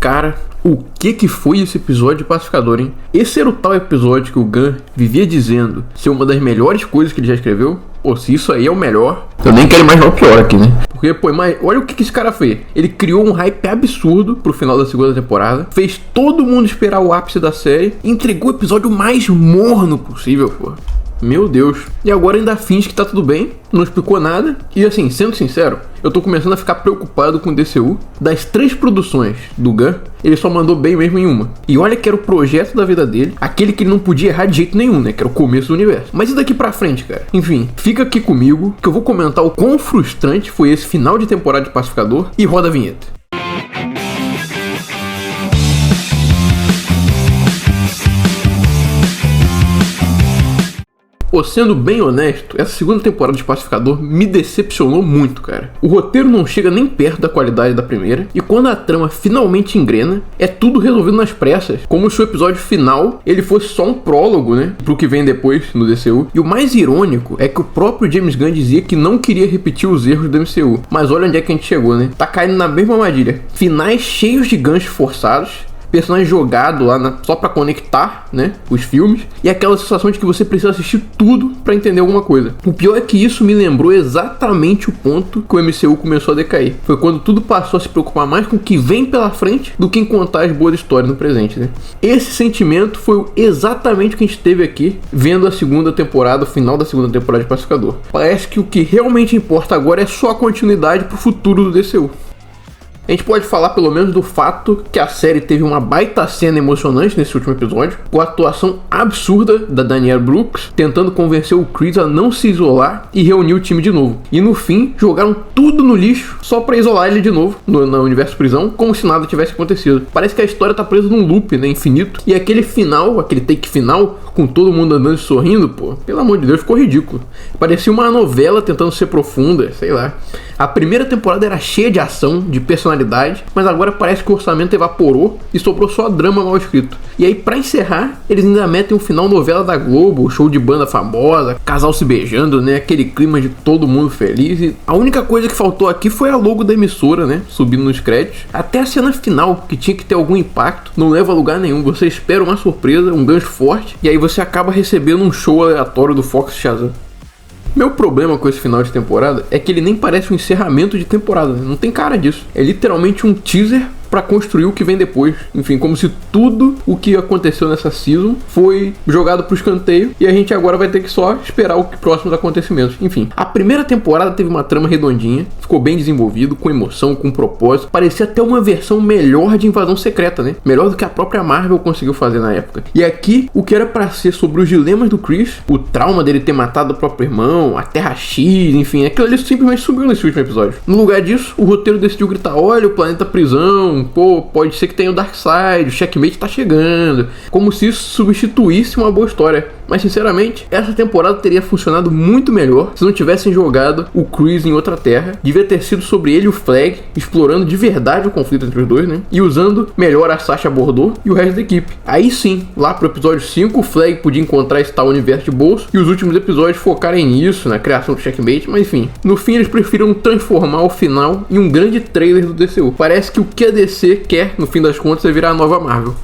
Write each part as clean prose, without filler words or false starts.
Cara, o que foi esse episódio de Pacificador, hein? Esse era o tal episódio que o Gunn vivia dizendo ser uma das melhores coisas que ele já escreveu? Pô, se isso aí é o melhor, eu nem quero imaginar o pior aqui, né? Porque, pô, mas olha o que esse cara fez. Ele criou um hype absurdo pro final da segunda temporada, fez todo mundo esperar o ápice da série, entregou o episódio mais morno possível, pô. Meu Deus. E agora ainda finge que tá tudo bem, não explicou nada. E assim, sendo sincero, eu tô começando a ficar preocupado com o DCU. Das 3 produções do Gunn, ele só mandou bem mesmo em uma. E olha que era o projeto da vida dele, aquele que ele não podia errar de jeito nenhum, né? Que era o começo do universo. Mas e daqui pra frente, cara? Enfim, fica aqui comigo que eu vou comentar o quão frustrante foi esse final de temporada de Pacificador e roda a vinheta. Pô, sendo bem honesto, essa segunda temporada de Pacificador me decepcionou muito, cara. O roteiro não chega nem perto da qualidade da primeira, e quando a trama finalmente engrena, é tudo resolvido nas pressas, como se o episódio final ele fosse só um prólogo, né, pro que vem depois no DCU. E o mais irônico é que o próprio James Gunn dizia que não queria repetir os erros do MCU. Mas olha onde é que a gente chegou, né? Tá caindo na mesma armadilha. Finais cheios de ganchos forçados, personagem jogado lá só pra conectar, né, os filmes, e aquela sensação de que você precisa assistir tudo pra entender alguma coisa. O pior é que isso me lembrou exatamente o ponto que o MCU começou a decair. Foi quando tudo passou a se preocupar mais com o que vem pela frente do que em contar as boas histórias no presente, né? Esse sentimento foi exatamente o que a gente teve aqui vendo a segunda temporada, o final da segunda temporada de Pacificador. Parece que o que realmente importa agora é só a continuidade pro futuro do DCU. A gente pode falar pelo menos do fato que a série teve uma baita cena emocionante nesse último episódio, com a atuação absurda da Danielle Brooks, tentando convencer o Chris a não se isolar e reunir o time de novo. E no fim, jogaram tudo no lixo só pra isolar ele de novo no universo prisão, como se nada tivesse acontecido. Parece que a história tá presa num loop, né, infinito. E aquele final, aquele take final, com todo mundo andando e sorrindo, pô, pelo amor de Deus, ficou ridículo. Parecia uma novela tentando ser profunda, sei lá. A primeira temporada era cheia de ação, de personalidade, mas agora parece que o orçamento evaporou e sobrou só drama mal escrito. E aí, pra encerrar, eles ainda metem um final novela da Globo, show de banda famosa, casal se beijando, né, aquele clima de todo mundo feliz. E a única coisa que faltou aqui foi a logo da emissora, né, subindo nos créditos. Até a cena final, que tinha que ter algum impacto, não leva a lugar nenhum. Você espera uma surpresa, um gancho forte, e aí você acaba recebendo um show aleatório do Fox Shazam. Meu problema com esse final de temporada é que ele nem parece um encerramento de temporada, né? Não tem cara disso. É literalmente um teaser pra construir o que vem depois. Enfim, como se tudo o que aconteceu nessa season foi jogado pro escanteio e a gente agora vai ter que só esperar os próximos acontecimentos. Enfim, a primeira temporada teve uma trama redondinha, ficou bem desenvolvido, com emoção, com propósito. Parecia até uma versão melhor de Invasão Secreta, né? Melhor do que a própria Marvel conseguiu fazer na época. E aqui, o que era pra ser sobre os dilemas do Chris, o trauma dele ter matado o próprio irmão, a Terra X, enfim, aquilo ali simplesmente subiu nesse último episódio. No lugar disso, o roteiro decidiu gritar: olha, o planeta prisão, pô, pode ser que tenha o Darkseid, o Checkmate tá chegando, como se isso substituísse uma boa história. Mas sinceramente, essa temporada teria funcionado muito melhor se não tivessem jogado o Chris em outra terra. Devia ter sido sobre ele e o Flag, explorando de verdade o conflito entre os dois, né? E usando melhor a Sasha Bordeaux e o resto da equipe. Aí sim, lá pro episódio 5, o Flag podia encontrar esse tal universo de bolso e os últimos episódios focarem nisso, na criação do Checkmate, mas enfim. No fim, eles preferiram transformar o final em um grande trailer do DCU. Parece que o que a DC quer, no fim das contas, é virar a nova Marvel.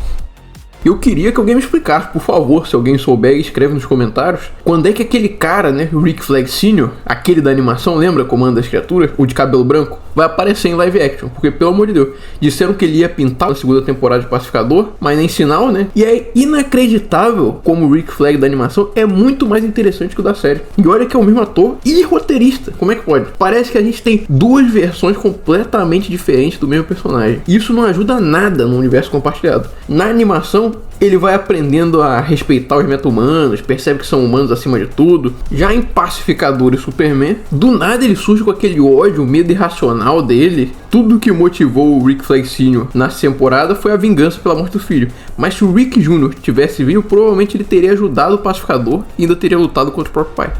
Eu queria que alguém me explicasse, por favor, se alguém souber, escreve nos comentários, quando é que aquele cara, né, o Rick Flag Sr., aquele da animação, lembra, Comando das Criaturas, o de cabelo branco, vai aparecer em live action, porque, pelo amor de Deus, disseram que ele ia pintar na segunda temporada de Pacificador, mas nem sinal, né, e é inacreditável como o Rick Flag da animação é muito mais interessante que o da série. E olha que é o mesmo ator e roteirista, como é que pode? Parece que a gente tem duas versões completamente diferentes do mesmo personagem. Isso não ajuda nada no universo compartilhado. Na animação, ele vai aprendendo a respeitar os meta-humanos, percebe que são humanos acima de tudo. Já em Pacificador e Superman, do nada ele surge com aquele ódio, medo irracional dele. Tudo que motivou o Rick Flag Sr. nessa temporada foi a vingança pela morte do filho. Mas se o Rick Jr. tivesse vivo, provavelmente ele teria ajudado o Pacificador e ainda teria lutado contra o próprio pai.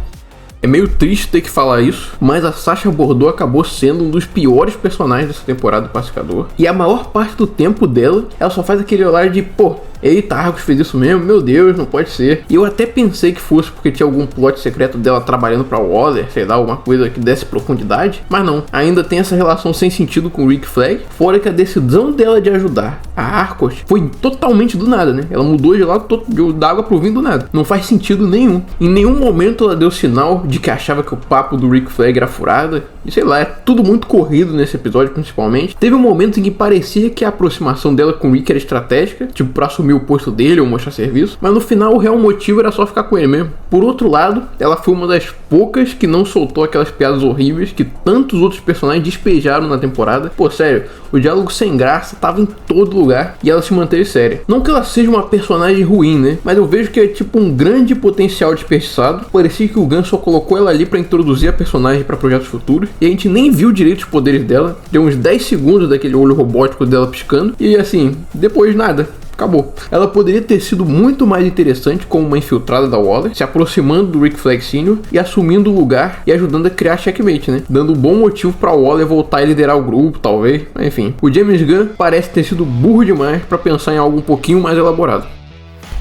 É meio triste ter que falar isso, mas a Sasha Bordeaux acabou sendo um dos piores personagens dessa temporada do Pacificador. E a maior parte do tempo dela, ela só faz aquele olhar de, pô, Eita, Argus fez isso mesmo? Meu Deus, não pode ser. E eu até pensei que fosse porque tinha algum plot secreto dela trabalhando pra Waller, sei lá, alguma coisa que desse profundidade. Mas não, ainda tem essa relação sem sentido com o Rick Flag. Fora que a decisão dela de ajudar a Arcos foi totalmente do nada, né? Ela mudou de lado da água pro vinho do nada. Não faz sentido nenhum. Em nenhum momento ela deu sinal de que achava que o papo do Rick Flag era furada. E sei lá, é tudo muito corrido nesse episódio principalmente. Teve um momento em que parecia que a aproximação dela com o Rick era estratégica, tipo pra assumir o posto dele ou mostrar serviço. Mas no final o real motivo era só ficar com ele mesmo. Por outro lado, ela foi uma das poucas que não soltou aquelas piadas horríveis que tantos outros personagens despejaram na temporada. Pô, sério, o diálogo sem graça tava em todo lugar e ela se manteve séria. Não que ela seja uma personagem ruim, né? Mas eu vejo que é tipo um grande potencial desperdiçado. Parecia que o Gunn só colocou ela ali pra introduzir a personagem pra projetos futuros e a gente nem viu direito os poderes dela. Deu uns 10 segundos daquele olho robótico dela piscando e assim, depois nada. Acabou. Ela poderia ter sido muito mais interessante como uma infiltrada da Waller, se aproximando do Rick Flag Sr. e assumindo o lugar e ajudando a criar checkmate, né? Dando um bom motivo pra Waller voltar a liderar o grupo, talvez. Enfim, o James Gunn parece ter sido burro demais pra pensar em algo um pouquinho mais elaborado.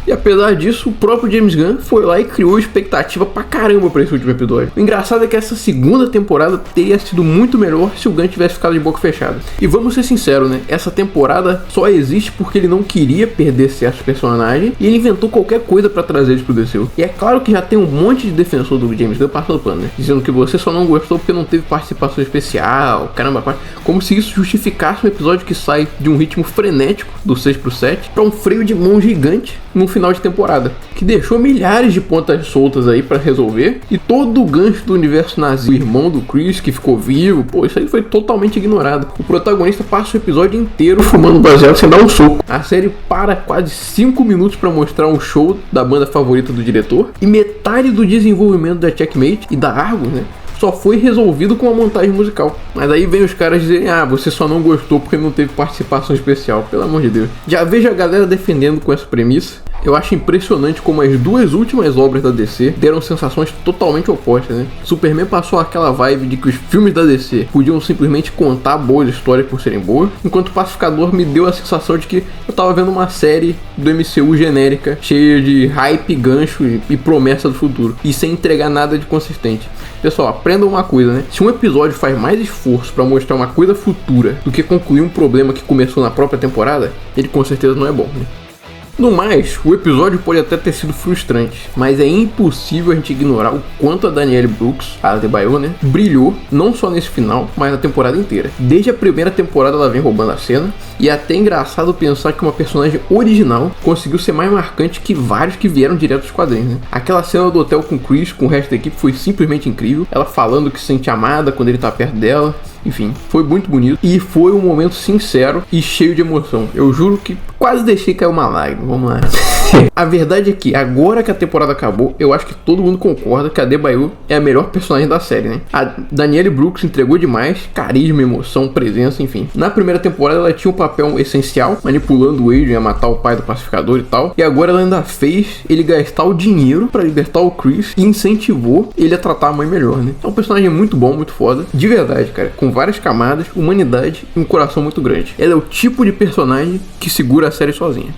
E apesar disso, o próprio James Gunn foi lá e criou expectativa pra caramba pra esse último episódio. O engraçado é que essa segunda temporada teria sido muito melhor se o Gunn tivesse ficado de boca fechada. E vamos ser sinceros, né? Essa temporada só existe porque ele não queria perder certos personagens e ele inventou qualquer coisa pra trazer eles pro DCU. E é claro que já tem um monte de defensor do James Gunn passando pano, né? Dizendo que você só não gostou porque não teve participação especial, caramba, como se isso justificasse um episódio que sai de um ritmo frenético do 6/7 pra um freio de mão gigante no final de temporada, que deixou milhares de pontas soltas aí pra resolver, e todo o gancho do universo nazi, o irmão do Chris que ficou vivo, pô, isso aí foi totalmente ignorado. O protagonista passa o episódio inteiro fumando baseado sem dar um soco. A série para quase 5 minutos pra mostrar um show da banda favorita do diretor, e metade do desenvolvimento da Checkmate e da Argus, né, só foi resolvido com a montagem musical. Mas aí vem os caras dizerem, ah, você só não gostou porque não teve participação especial. Pelo amor de Deus. Já vejo a galera defendendo com essa premissa. Eu acho impressionante como as duas últimas obras da DC deram sensações totalmente opostas, né? Superman passou aquela vibe de que os filmes da DC podiam simplesmente contar boas histórias por serem boas, enquanto o Pacificador me deu a sensação de que eu tava vendo uma série do MCU genérica, cheia de hype, gancho e promessa do futuro, e sem entregar nada de consistente. Pessoal, aprendam uma coisa, né? Se um episódio faz mais esforço pra mostrar uma coisa futura do que concluir um problema que começou na própria temporada, ele com certeza não é bom, né? No mais, o episódio pode até ter sido frustrante, mas é impossível a gente ignorar o quanto a Danielle Brooks, a Adebayo, né, brilhou, não só nesse final, mas na temporada inteira. Desde a primeira temporada ela vem roubando a cena, e é até engraçado pensar que uma personagem original conseguiu ser mais marcante que vários que vieram direto dos quadrinhos, né? Aquela cena do hotel com o Chris, com o resto da equipe, foi simplesmente incrível. Ela falando que se sente amada quando ele tá perto dela. Enfim, foi muito bonito e foi um momento sincero e cheio de emoção. Eu juro que quase deixei cair uma lágrima. Vamos lá. A verdade é que agora que a temporada acabou, eu acho que todo mundo concorda que a Adebayo é a melhor personagem da série, né? A Danielle Brooks entregou demais, carisma, emoção, presença, enfim. Na primeira temporada ela tinha um papel essencial, manipulando o Adrian a matar o pai do pacificador e tal. E agora ela ainda fez ele gastar o dinheiro pra libertar o Chris e incentivou ele a tratar a mãe melhor, né? É um personagem muito bom, muito foda. De verdade, cara. Com várias camadas, humanidade e um coração muito grande. Ela é o tipo de personagem que segura a série sozinha.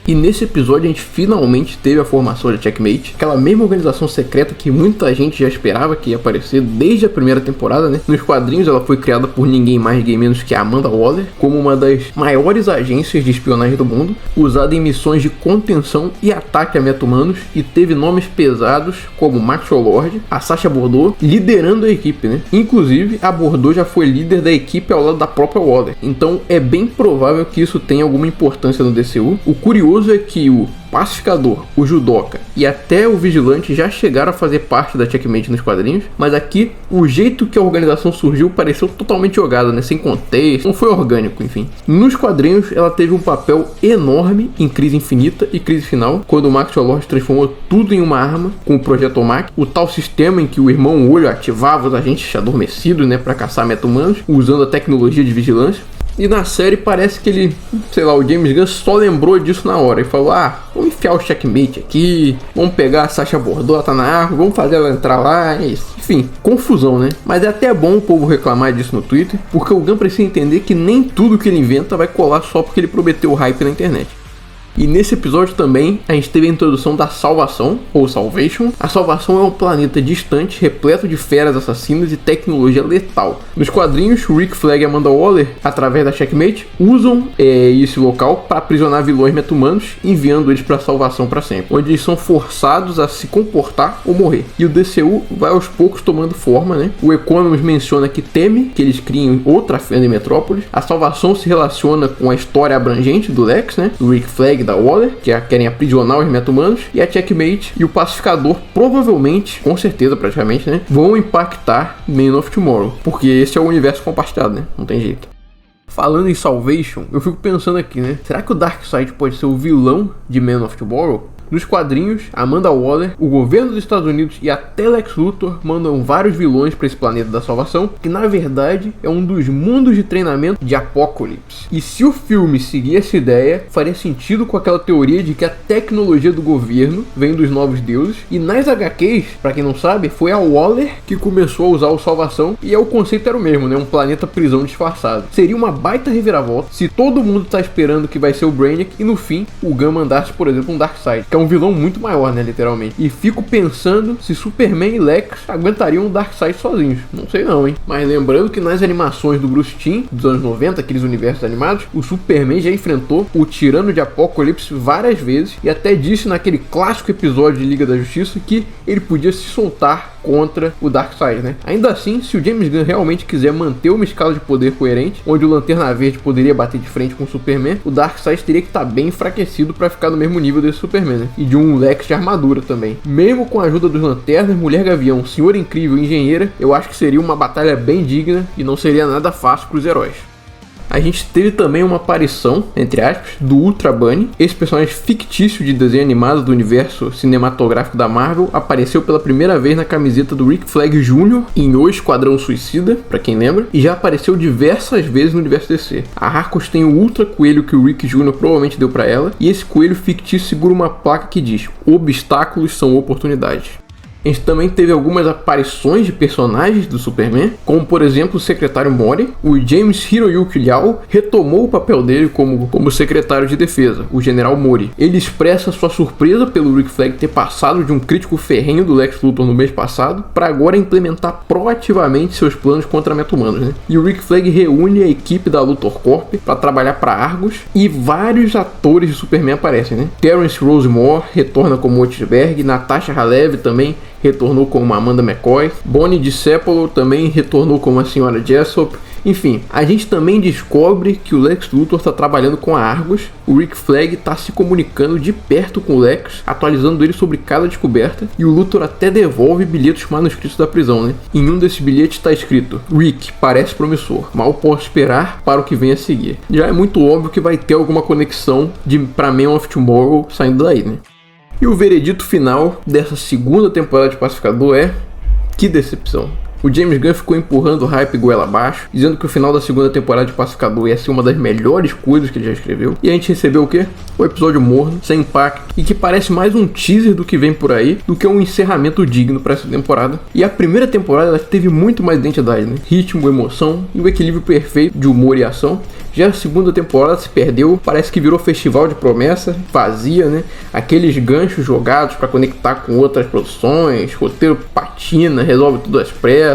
E nesse episódio a gente finalmente teve a formação da Checkmate, aquela mesma organização secreta que muita gente já esperava que ia aparecer desde a primeira temporada, né? Nos quadrinhos ela foi criada por ninguém mais, ninguém menos que a Amanda Waller, como uma das maiores agências de espionagem do mundo, usada em missões de contenção e ataque a meta-humanos, e teve nomes pesados como Maxwell Lord, a Sasha Bordeaux, liderando a equipe, né? Inclusive, a Bordeaux já foi líder da equipe ao lado da própria Waller, então é bem provável que isso tenha alguma importância no DCU. O curioso é que o Pacificador, o Judoka e até o Vigilante já chegaram a fazer parte da Checkmate nos quadrinhos, mas aqui o jeito que a organização surgiu pareceu totalmente jogado, né? Sem contexto, não foi orgânico, enfim. Nos quadrinhos ela teve um papel enorme em Crise Infinita e Crise Final, quando o Maxwell Lord transformou tudo em uma arma com o Projeto Mac, o tal sistema em que o Irmão Olho ativava os agentes adormecidos, né, para caçar meta-humanos, usando a tecnologia de vigilância. E na série parece que ele, sei lá, o James Gunn só lembrou disso na hora e falou, ah, vamos enfiar o Checkmate aqui, vamos pegar a Sasha Bordeaux, ela tá na árvore, vamos fazer ela entrar lá, é isso. Enfim, confusão, né? Mas é até bom o povo reclamar disso no Twitter, porque o Gunn precisa entender que nem tudo que ele inventa vai colar só porque ele prometeu hype na internet. E nesse episódio também a gente teve a introdução da Salvação, ou Salvation. A Salvação é um planeta distante, repleto de feras assassinas e tecnologia letal. Nos quadrinhos, Rick Flag e Amanda Waller, através da Checkmate, usam esse local para aprisionar vilões meta-humanos, enviando eles para a Salvação para sempre, onde eles são forçados a se comportar ou morrer. E o DCU vai aos poucos tomando forma, né? O Economist menciona que teme que eles criem outra fenda em Metrópolis. A Salvação se relaciona com a história abrangente do Lex, né? Do Rick Flag e da Waller, que querem aprisionar os meta-humanos. E a Checkmate e o Pacificador provavelmente, com certeza praticamente, né? Vão impactar Man of Tomorrow, porque esse é o universo compartilhado, né? Não tem jeito. Falando em Salvation, eu fico pensando aqui, né? Será que o Darkseid pode ser o vilão de Man of Tomorrow? Nos quadrinhos, Amanda Waller, o governo dos Estados Unidos e até Lex Luthor mandam vários vilões para esse planeta da salvação, que na verdade é um dos mundos de treinamento de Apokolips. E se o filme seguir essa ideia, faria sentido com aquela teoria de que a tecnologia do governo vem dos novos deuses. E nas HQs, para quem não sabe, foi a Waller que começou a usar o Salvação, e o conceito era o mesmo, né? Um planeta prisão disfarçado. Seria uma baita reviravolta se todo mundo tá esperando que vai ser o Brainiac e no fim o Gunn mandasse, por exemplo, um Darkseid, que é um vilão muito maior, né, literalmente. E fico pensando se Superman e Lex aguentariam o Darkseid sozinhos. Não sei não, hein. Mas lembrando que nas animações do Bruce Timm, dos anos 90, aqueles universos animados, o Superman já enfrentou o Tirano de Apokolips várias vezes e até disse naquele clássico episódio de Liga da Justiça que ele podia se soltar contra o Darkseid, né? Ainda assim, se o James Gunn realmente quiser manter uma escala de poder coerente, onde o Lanterna Verde poderia bater de frente com o Superman, o Darkseid teria que estar bem enfraquecido para ficar no mesmo nível desse Superman, né? E de um Lex de armadura também. Mesmo com a ajuda dos Lanternas, Mulher Gavião, Senhor Incrível e Engenheira, eu acho que seria uma batalha bem digna e não seria nada fácil para os heróis. A gente teve também uma aparição, entre aspas, do Ultra Bunny. Esse personagem fictício de desenho animado do universo cinematográfico da Marvel apareceu pela primeira vez na camiseta do Rick Flag Jr. em O Esquadrão Suicida, pra quem lembra, e já apareceu diversas vezes no universo DC. A Harcourt tem o Ultra Coelho que o Rick Jr. provavelmente deu pra ela, e esse coelho fictício segura uma placa que diz: obstáculos são oportunidades. A gente também teve algumas aparições de personagens do Superman, como por exemplo o secretário Mori. O James Hiroyuki Liao retomou o papel dele como secretário de defesa, o general Mori. Ele expressa sua surpresa pelo Rick Flag ter passado de um crítico ferrenho do Lex Luthor no mês passado para agora implementar proativamente seus planos contra meta-humanos, né? E o Rick Flag reúne a equipe da Luthor Corp para trabalhar para Argus, e vários atores de Superman aparecem, né? Terence Rosemore retorna como Otis Berg, Natasha Halev também retornou como Amanda McCoy, Bonnie DiCepolo também retornou como a Senhora Jessup. Enfim, a gente também descobre que o Lex Luthor está trabalhando com a Argus, o Rick Flag está se comunicando de perto com o Lex, atualizando ele sobre cada descoberta, e o Luthor até devolve bilhetes manuscritos da prisão, né? Em um desses bilhetes está escrito: Rick, parece promissor, mal posso esperar para o que vem a seguir. Já é muito óbvio que vai ter alguma conexão para Man of Tomorrow saindo daí, né? E o veredito final dessa segunda temporada de Pacificador é: que decepção. O James Gunn ficou empurrando o hype goela abaixo, dizendo que o final da segunda temporada de Pacificador ia ser uma das melhores coisas que ele já escreveu. E a gente recebeu o quê? Um episódio morno, sem impacto, e que parece mais um teaser do que vem por aí do que um encerramento digno para essa temporada. E a primeira temporada ela teve muito mais identidade, né? Ritmo, emoção e o equilíbrio perfeito de humor e ação. Já a segunda temporada se perdeu, parece que virou festival de promessa, vazia, né? Aqueles ganchos jogados para conectar com outras produções, roteiro patina, resolve tudo às pressas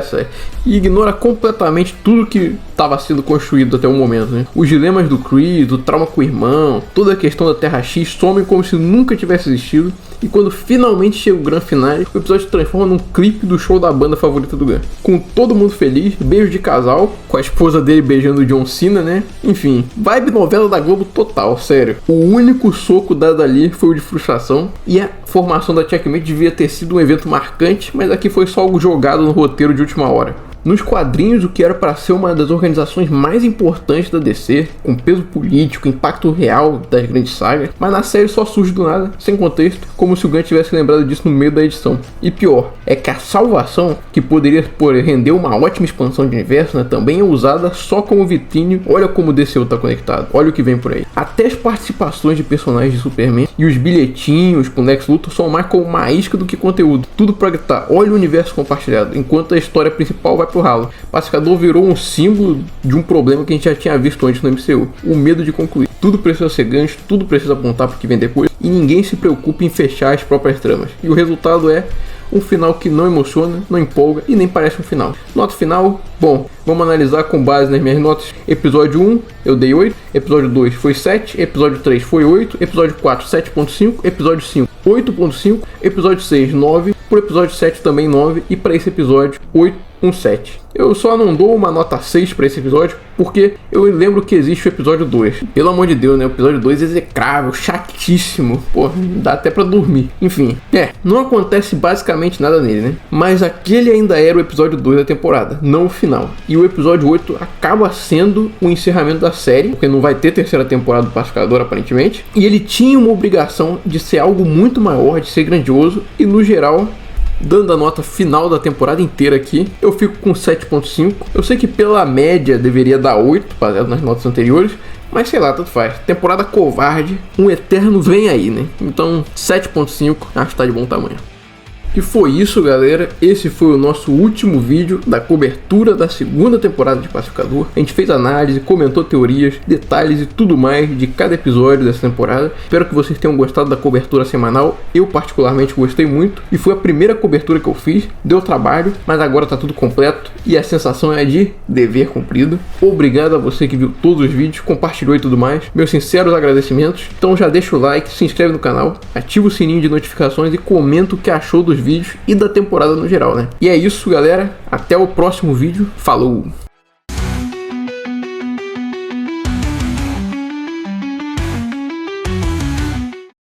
e ignora completamente tudo que estava sendo construído até o momento, né? Os dilemas do Chris, o trauma com o irmão, toda a questão da Terra X somem como se nunca tivesse existido. E quando finalmente chega o grande final, o episódio se transforma num clipe do show da banda favorita do Gunn. Com todo mundo feliz, beijo de casal, com a esposa dele beijando o John Cena, né? Enfim, vibe novela da Globo total, sério. O único soco dado ali foi o de frustração, e a formação da Checkmate devia ter sido um evento marcante, mas aqui foi só algo jogado no roteiro de última hora. Nos quadrinhos, o que era para ser uma das organizações mais importantes da DC, com peso político, impacto real das grandes sagas, mas na série só surge do nada, sem contexto, como se o Gunn tivesse lembrado disso no meio da edição. E pior, é que a salvação, que poderia render uma ótima expansão de universo, né, também é usada só como vitrine. Olha como o DCU tá conectado, olha o que vem por aí. Até as participações de personagens de Superman e os bilhetinhos com Lex Luthor são mais como uma isca do que conteúdo. Tudo pra gritar, olha o universo compartilhado, enquanto a história principal vai pro ralo. Pacificador virou um símbolo de um problema que a gente já tinha visto antes no MCU, o medo de concluir. tudo precisa ser gancho, tudo precisa apontar para o que vem depois e ninguém se preocupa em fechar as próprias tramas. E o resultado é um final que não emociona, não empolga e nem parece um final. Nota final, bom, vamos analisar com base nas minhas notas. Episódio 1 eu dei 8, episódio 2 foi 7, episódio 3 foi 8, episódio 4 7.5, episódio 5 8.5, episódio 6 9, por episódio 7 também 9 e para esse episódio 8. Um 7. Eu só não dou uma nota 6 para esse episódio porque eu lembro que existe o episódio 2. Pelo amor de Deus, né? O episódio 2 é execrável, chatíssimo. Pô, dá até pra dormir. Enfim, não acontece basicamente nada nele, né? Mas aquele ainda era o episódio 2 da temporada, não o final. E o episódio 8 acaba sendo o encerramento da série, porque não vai ter terceira temporada do Pacificador, aparentemente. E ele tinha uma obrigação de ser algo muito maior, de ser grandioso e, no geral, dando a nota final da temporada inteira aqui, eu fico com 7.5. Eu sei que pela média deveria dar 8, baseado nas notas anteriores, mas sei lá, tanto faz. Temporada covarde, um eterno vem aí, né? Então 7.5, acho que tá de bom tamanho. E foi isso, galera. Esse foi o nosso último vídeo da cobertura da segunda temporada de Pacificador. A gente fez análise, comentou teorias, detalhes e tudo mais de cada episódio dessa temporada. Espero que vocês tenham gostado da cobertura semanal. Eu particularmente gostei muito e foi a primeira cobertura que eu fiz. Deu trabalho, mas agora tá tudo completo e a sensação é de dever cumprido. Obrigado a você que viu todos os vídeos, compartilhou e tudo mais. Meus sinceros agradecimentos. Então já deixa o like, se inscreve no canal, ativa o sininho de notificações e comenta o que achou dos vídeos e da temporada no geral, né? E é isso, galera. Até o próximo vídeo. Falou!